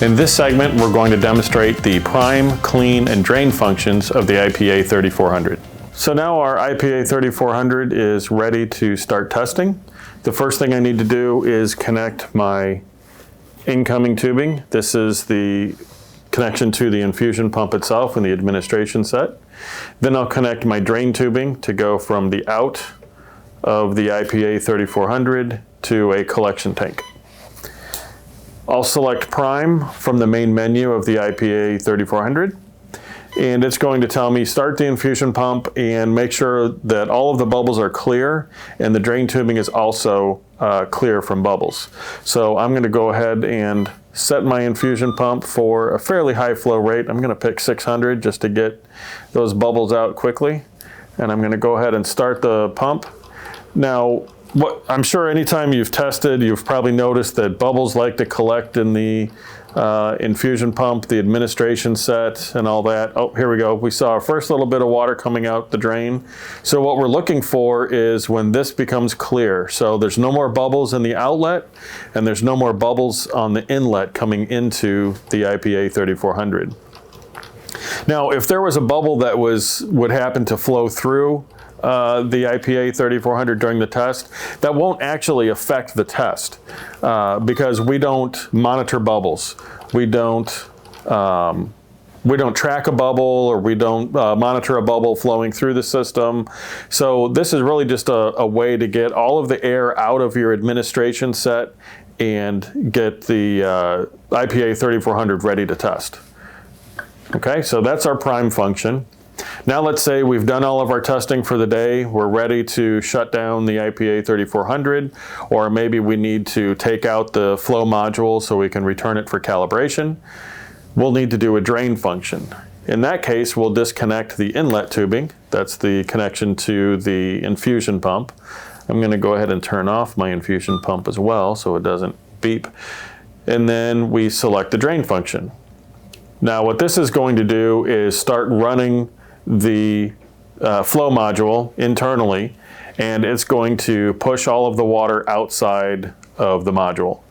In this segment, we're going to demonstrate the prime, clean, and drain functions of the IPA-3400. So now our IPA-3400 is ready to start testing. The first thing I need to do is connect my incoming tubing. This is the connection to the infusion pump itself in the administration set. Then I'll connect my drain tubing to go from the out of the IPA-3400 to a collection tank. I'll select prime from the main menu of the IPA-3400, and it's going to tell me start the infusion pump and make sure that all of the bubbles are clear and the drain tubing is also clear from bubbles. So I'm going to go ahead and set my infusion pump for a fairly high flow rate. I'm going to pick 600 just to get those bubbles out quickly, and I'm going to go ahead and start the pump. Now, I'm sure anytime you've tested, you've probably noticed that bubbles like to collect in the infusion pump, the administration set, and all that. Oh, here we go. We saw our first little bit of water coming out the drain. So what we're looking for is when this becomes clear. So there's no more bubbles in the outlet, and there's no more bubbles on the inlet coming into the IPA-3400. Now, if there was a bubble that would happen to flow through the IPA-3400 during the test, that won't actually affect the test because we don't monitor bubbles. We don't track a bubble, or we don't monitor a bubble flowing through the system. So this is really just a way to get all of the air out of your administration set and get the IPA-3400 ready to test. Okay, so that's our prime function. Now let's say we've done all of our testing for the day, we're ready to shut down the IPA-3400, or maybe we need to take out the flow module so we can return it for calibration. We'll need to do a drain function. In that case, we'll disconnect the inlet tubing. That's the connection to the infusion pump. I'm going to go ahead and turn off my infusion pump as well so it doesn't beep. And then we select the drain function. Now what this is going to do is start running the flow module internally, and it's going to push all of the water outside of the module.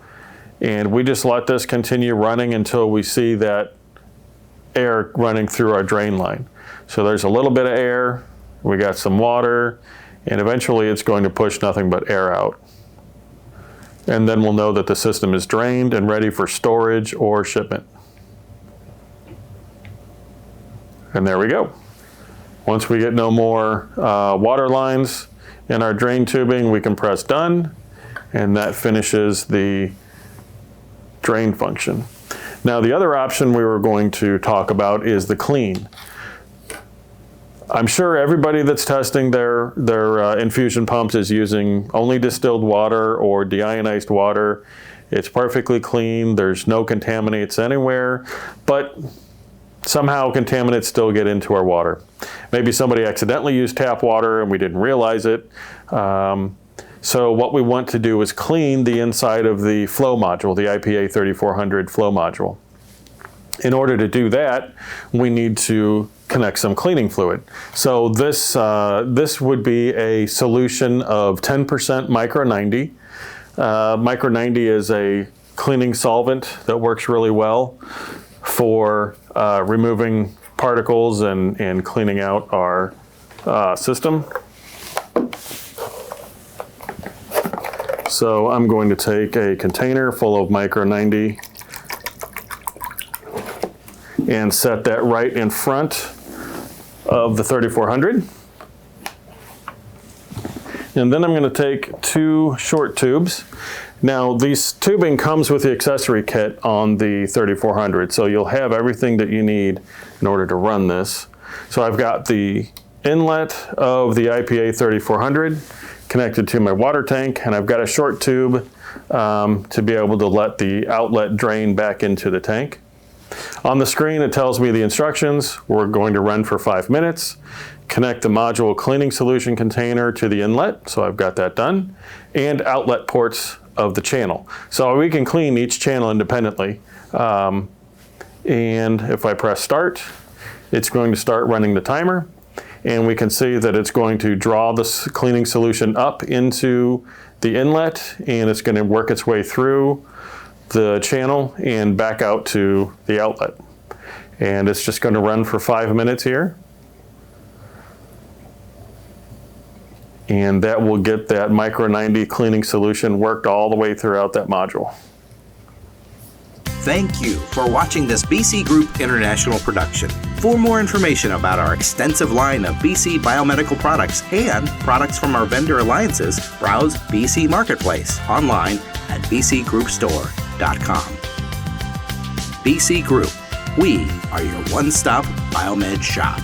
And we just let this continue running until we see that air running through our drain line. So there's a little bit of air, we got some water, and eventually it's going to push nothing but air out. And then we'll know that the system is drained and ready for storage or shipment. And there we go. Once we get no more water lines in our drain tubing, we can press done, and that finishes the drain function. Now the other option we were going to talk about is the clean. I'm sure everybody that's testing their infusion pumps is using only distilled water or deionized water. It's perfectly clean, there's no contaminants anywhere, but somehow contaminants still get into our water. Maybe somebody accidentally used tap water and we didn't realize it. So what we want to do is clean the inside of the flow module, the IPA-3400 flow module. In order to do that, we need to connect some cleaning fluid. So this would be a solution of 10% Micro 90. Micro 90 is a cleaning solvent that works really well for removing particles and cleaning out our system. So I'm going to take a container full of Micro 90 and set that right in front of the 3400. And then I'm going to take 2 short tubes. Now this tubing comes with the accessory kit on the 3400, so you'll have everything that you need in order to run this. So I've got the inlet of the IPA-3400 connected to my water tank, and I've got a short tube to be able to let the outlet drain back into the tank. On the screen it tells me the instructions. We're going to run for 5 minutes. Connect the module cleaning solution container to the inlet, so I've got that done, and outlet ports of the channel. So we can clean each channel independently. And if I press start, it's going to start running the timer, and we can see that it's going to draw this cleaning solution up into the inlet, and it's going to work its way through the channel and back out to the outlet. And it's just going to run for 5 minutes here. And that will get that Micro 90 cleaning solution worked all the way throughout that module. Thank you for watching this BC Group International production. For more information about our extensive line of BC Biomedical products and products from our vendor alliances, browse BC Marketplace online at bcgroupstore.com. BC Group, we are your one-stop biomed shop.